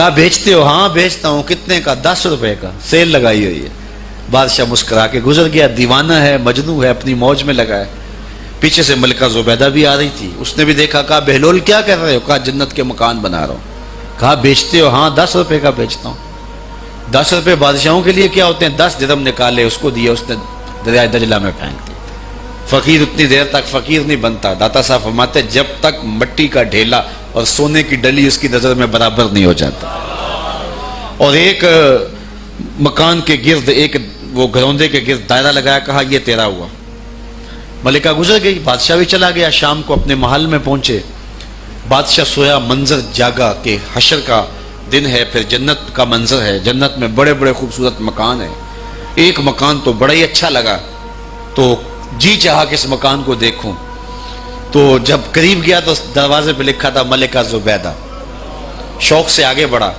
کہا بیچتے ہو؟ ہاں بیچتا ہوں. کتنے کا؟ 10 روپے کا، سیل لگائی ہوئی ہے. بادشاہ مسکرا کے گزر گیا. دیوانہ ہے، مجنوں ہے، اپنی موج میں لگا ہے. پیچھے سے ملکہ زبیدہ بھی آ رہی تھی. اس نے بھی دیکھا. کہا بہلول کیا کر رہے ہو؟ کہا جنت کے مکان بنا رہا ہوں. کہا بیچتے ہو؟ ہاں 10 روپے کا بیچتا ہوں. 10 روپے بادشاہوں کے لیے کیا ہوتے ہیں؟ 10 درہم نکالے، اس کو دیا، اس نے دریائے دجلہ میں پھینک دیا. فقیر اتنی دیر تک فقیر نہیں بنتا. داتا صاحب فرماتے جب تک مٹی کا ڈھیلا اور سونے کی ڈلی اس کی نظر میں برابر نہیں ہو جاتا. اور ایک مکان کے گرد، ایک وہ گھروندے کے گرد دائرہ لگایا. کہا یہ تیرا ہوا. ملکہ گزر گئی. بادشاہ بھی چلا گیا. شام کو اپنے محل میں پہنچے. بادشاہ سویا، منظر جاگا کہ حشر کا دن ہے، پھر جنت کا منظر ہے. جنت میں بڑے بڑے خوبصورت مکان ہیں. ایک مکان تو بڑا ہی اچھا لگا، تو جی چاہا کہ اس مکان کو دیکھوں. تو جب قریب گیا تو دروازے پہ لکھا تھا ملکہ زبیدہ. شوق سے آگے بڑھا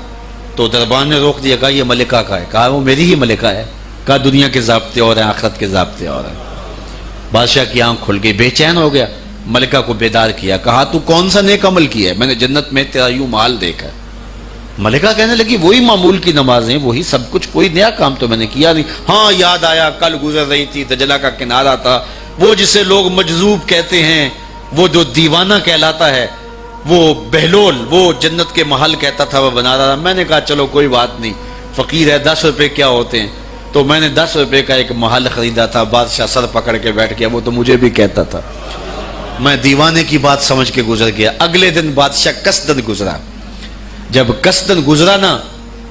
تو دربان نے روک دیا. کہا یہ ملکہ کا ہے. کہا وہ میری ہی ملکہ ہے. کہا دنیا کے ضابطے اور ہیں، آخرت کے ضابطے اور ہیں. بادشاہ کی آنکھ کھل گئی، بے چین ہو گیا. ملکہ کو بیدار کیا. کہا تو کون سا نیک عمل کیا ہے؟ میں نے جنت میں تیرا یوں محل دیکھا. ملکہ کہنے لگی وہی معمول کی نمازیں، وہی سب کچھ، کوئی نیا کام تو میں نے کیا نہیں. ہاں یاد آیا، کل گزر رہی تھی، دجلہ کا کنارہ تھا، وہ جسے لوگ مجذوب کہتے ہیں، وہ جو دیوانہ کہلاتا ہے، وہ بہلول، وہ جنت کے محل کہتا تھا، وہ بنا رہا تھا. میں نے کہا چلو کوئی بات نہیں، فقیر ہے، 10 روپے کیا ہوتے ہیں. تو میں نے 10 روپے کا ایک محل خریدا تھا. بادشاہ سر پکڑ کے بیٹھ گیا. وہ تو مجھے بھی کہتا تھا. میں دیوانے کی بات سمجھ کے گزر گیا. اگلے دن بادشاہ قصدن گزرا. جب قصدن گزرا نا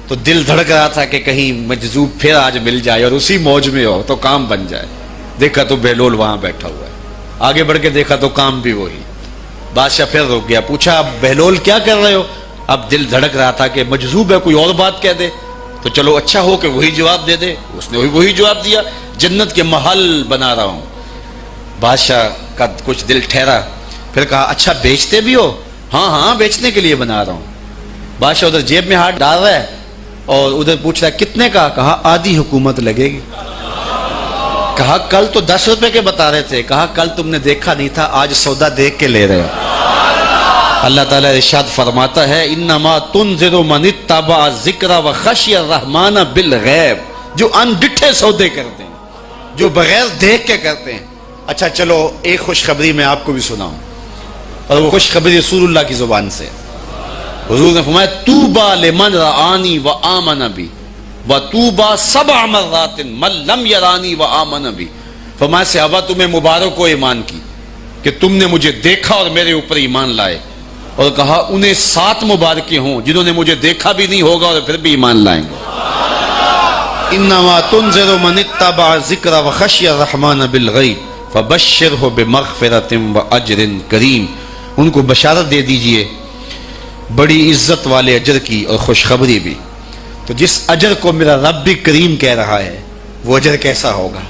تو دل دھڑک رہا تھا کہ کہیں مجذوب پھر آج مل جائے اور اسی موج میں ہو تو کام بن جائے. دیکھا تو بہلول وہاں بیٹھا ہوا ہے. آگے بڑھ کے دیکھا تو کام بھی وہی. بادشاہ پھر رک گیا. پوچھا اب بہلول کیا کر رہے ہو؟ اب دل دھڑک رہا تھا کہ مجذوب ہے، کوئی اور بات کہہ دے تو چلو اچھا ہو کہ وہی جواب دے دے. اس نے وہی جواب دیا، جنت کے محل بنا رہا ہوں. بادشاہ کا کچھ دل ٹھہرا. پھر کہا اچھا بیچتے بھی ہو؟ ہاں ہاں بیچنے کے لیے بنا رہا ہوں. بادشاہ ادھر جیب میں ہاتھ ڈال رہا ہے اور ادھر پوچھ رہا ہے کتنے کا؟ کہا آدھی حکومت لگے گی. کہا کل تو 10 روپے کے بتا رہے تھے. کہا کل تم نے دیکھا نہیں تھا، آج سودا دیکھ کے لے رہے ہو. اللہ تعالیٰ ارشاد فرماتا ہے انما تنذر من اتبع الذکر وخشی الرحمن بالغیب. جو ان ڈٹھے سودے کرتے ہیں، جو بغیر دیکھ کے کرتے ہیں. اچھا چلو ایک خوشخبری میں آپ کو بھی سناؤں، اور وہ خوشخبری رسول اللہ کی زبان سے. حضور نے فرمایا طوبی لمن رآنی وآمن بی وطوبی 7 مرات من لم یرانی وآمن بی. فرمایا صحابہ تمہیں مبارک ہو ایمان کی کہ تم نے مجھے دیکھا اور میرے اوپر ایمان لائے. اور کہا انہیں 7 مبارکیں ہوں جنہوں نے مجھے دیکھا بھی نہیں ہوگا اور پھر بھی ایمان لائیں گے. انما تنذر من اتبع الذکر وخشی الرحمن بالغیب فبشرہ بمغفرۃ واجر کریم. ان کو بشارت دے دیجئے بڑی عزت والے اجر کی اور خوشخبری بھی. تو جس اجر کو میرا رب بھی کریم کہہ رہا ہے وہ اجر کیسا ہوگا.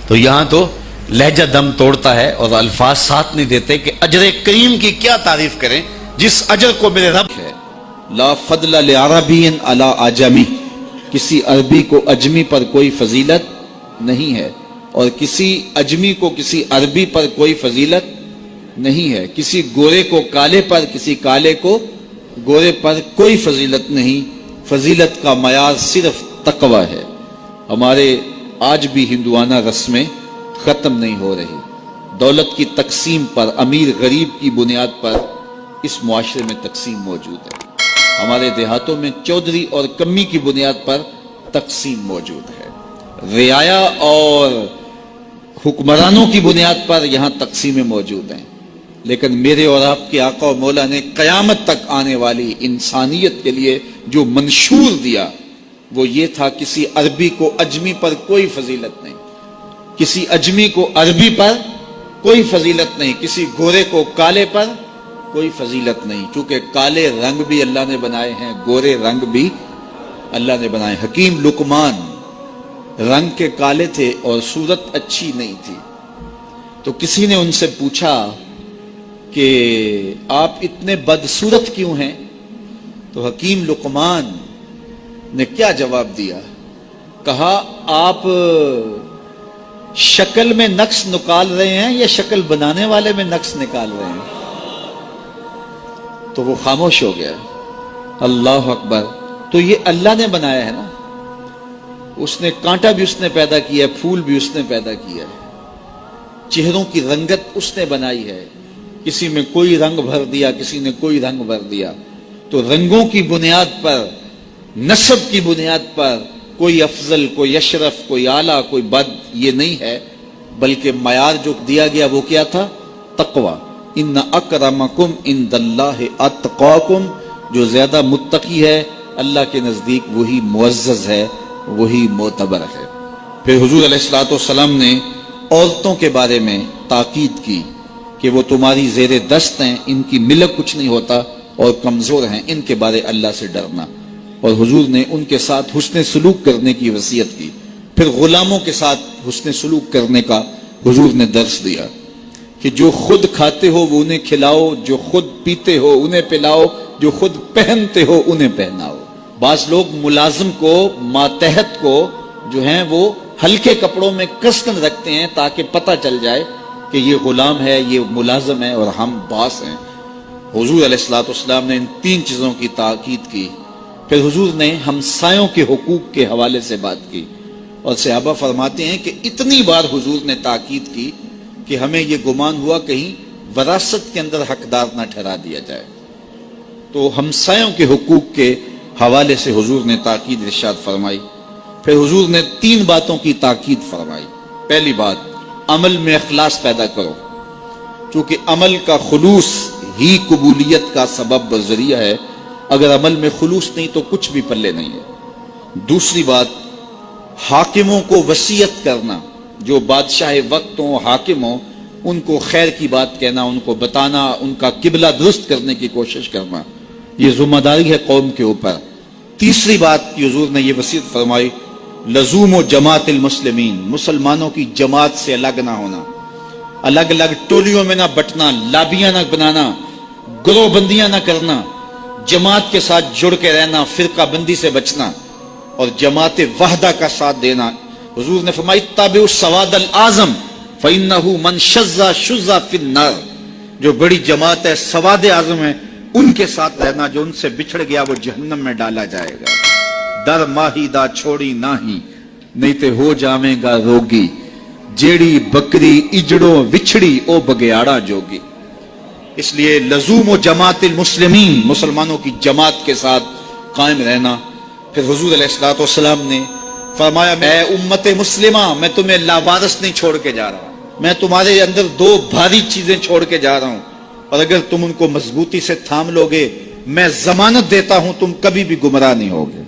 تو یہاں تو لہجہ دم توڑتا ہے اور الفاظ ساتھ نہیں دیتے کہ اجر کریم کی کیا تعریف کریں جس اجر کو میرے رب ہے. لا فضل لعربی علی عجمی. کسی عربی کو اجمی پر کوئی فضیلت نہیں ہے، اور کسی اجمی کو کسی عربی پر کوئی فضیلت نہیں ہے. کسی گورے کو کالے پر، کسی کالے کو گورے پر کوئی فضیلت نہیں. فضیلت کا معیار صرف تقوی ہے. ہمارے آج بھی ہندوانہ رسمیں ختم نہیں ہو رہی. دولت کی تقسیم پر، امیر غریب کی بنیاد پر اس معاشرے میں تقسیم موجود ہے. ہمارے دیہاتوں میں چودھری اور کمی کی بنیاد پر تقسیم موجود ہے. رعایا اور حکمرانوں کی بنیاد پر یہاں تقسیمیں موجود ہیں. لیکن میرے اور آپ کے آقا و مولا نے قیامت تک آنے والی انسانیت کے لیے جو منشور دیا وہ یہ تھا کسی عربی کو اجمی پر کوئی فضیلت نہیں، کسی اجمی کو عربی پر کوئی فضیلت نہیں، کسی گورے کو کالے پر کوئی فضیلت نہیں. چونکہ کالے رنگ بھی اللہ نے بنائے ہیں، گورے رنگ بھی اللہ نے بنائے. حکیم لقمان رنگ کے کالے تھے اور صورت اچھی نہیں تھی. تو کسی نے ان سے پوچھا کہ آپ اتنے بدصورت کیوں ہیں؟ تو حکیم لقمان نے کیا جواب دیا؟ کہا آپ شکل میں نقص نکال رہے ہیں یا شکل بنانے والے میں نقص نکال رہے ہیں؟ تو وہ خاموش ہو گیا. اللہ اکبر. تو یہ اللہ نے بنایا ہے نا, اس نے کانٹا بھی اس نے پیدا کیا ہے, پھول بھی اس نے پیدا کیا ہے, چہروں کی رنگت اس نے بنائی ہے, کسی میں کوئی رنگ بھر دیا, کسی نے کوئی رنگ بھر دیا. تو رنگوں کی بنیاد پر, نسب کی بنیاد پر کوئی افضل, کوئی اشرف, کوئی اعلیٰ, کوئی بد, یہ نہیں ہے, بلکہ معیار جو دیا گیا وہ کیا تھا؟ تقوی. ان اکرمکم عند اللہ اتقاکم, جو زیادہ متقی ہے اللہ کے نزدیک وہی معزز ہے, وہی معتبر ہے. پھر حضور علیہ الصلوۃ والسلام نے عورتوں کے بارے میں تاکید کی کہ وہ تمہاری زیر دست ہیں, ان کی ملک کچھ نہیں ہوتا اور کمزور ہیں, ان کے بارے اللہ سے ڈرنا. اور حضور نے ان کے ساتھ حسن سلوک کرنے کی وصیت کی. پھر غلاموں کے ساتھ حسن سلوک کرنے کا حضور نے درس دیا کہ جو خود کھاتے ہو وہ انہیں کھلاؤ, جو خود پیتے ہو انہیں پلاؤ, جو خود پہنتے ہو انہیں پہناؤ. بعض لوگ ملازم کو, ماتحت کو جو ہیں وہ ہلکے کپڑوں میں کسن رکھتے ہیں تاکہ پتہ چل جائے کہ یہ غلام ہے, یہ ملازم ہے اور ہم باس ہیں. حضور علیہ الصلوۃ والسلام نے ان 3 چیزوں کی تاکید کی. پھر حضور نے ہمسایوں کے حقوق کے حوالے سے بات کی, اور صحابہ فرماتے ہیں کہ اتنی بار حضور نے تاکید کی کہ ہمیں یہ گمان ہوا کہیں وراثت کے اندر حقدار نہ ٹھہرا دیا جائے. تو ہمسایوں کے حقوق کے حوالے سے حضور نے تاکید ارشاد فرمائی. پھر حضور نے 3 باتوں کی تاکید فرمائی. پہلی بات, عمل میں اخلاص پیدا کرو, چونکہ عمل کا خلوص ہی قبولیت کا سبب و ذریعہ ہے. اگر عمل میں خلوص نہیں تو کچھ بھی پلے نہیں ہے. دوسری بات, حاکموں کو وصیت کرنا, جو بادشاہ وقت ہوں, حاکم ہوں, ان کو خیر کی بات کہنا, ان کو بتانا, ان کا قبلہ درست کرنے کی کوشش کرنا, یہ ذمہ داری ہے قوم کے اوپر. تیسری بات کی حضور نے یہ وصیت فرمائی, لزوم و جماعت المسلمین, مسلمانوں کی جماعت سے الگ نہ ہونا, الگ الگ ٹولیوں میں نہ بٹنا, لابیاں نہ بنانا, گروہ بندیاں نہ کرنا, جماعت کے ساتھ جڑ کے رہنا, فرقہ بندی سے بچنا اور جماعت وحدہ کا ساتھ دینا. حضور نے فرمائی, تابعوا السواد الاعظم فإنہ من شذ شذ فی النار, جو بڑی جماعت ہے, سواد اعظم ہے, ان کے ساتھ رہنا, جو ان سے بچھڑ گیا وہ جہنم میں ڈالا جائے گا. در ماہی دا چھوڑی ناہی, نہیں تے ہو جاویں گا روگی, جیڑی بکری اجڑوں وچھڑی او بگیاڑا جوگی. اس لیے لزوم و جماعت المسلمین, مسلمانوں کی جماعت کے ساتھ قائم رہنا. پھر حضور علیہ الصلوۃ والسلام نے فرمایا, اے امت مسلمہ, میں تمہیں لاوارث نہیں چھوڑ کے جا رہا ہوں, میں تمہارے اندر 2 بھاری چیزیں چھوڑ کے جا رہا ہوں, اور اگر تم ان کو مضبوطی سے تھام لوگے, میں ضمانت دیتا ہوں تم کبھی بھی گمراہ نہیں ہوگے.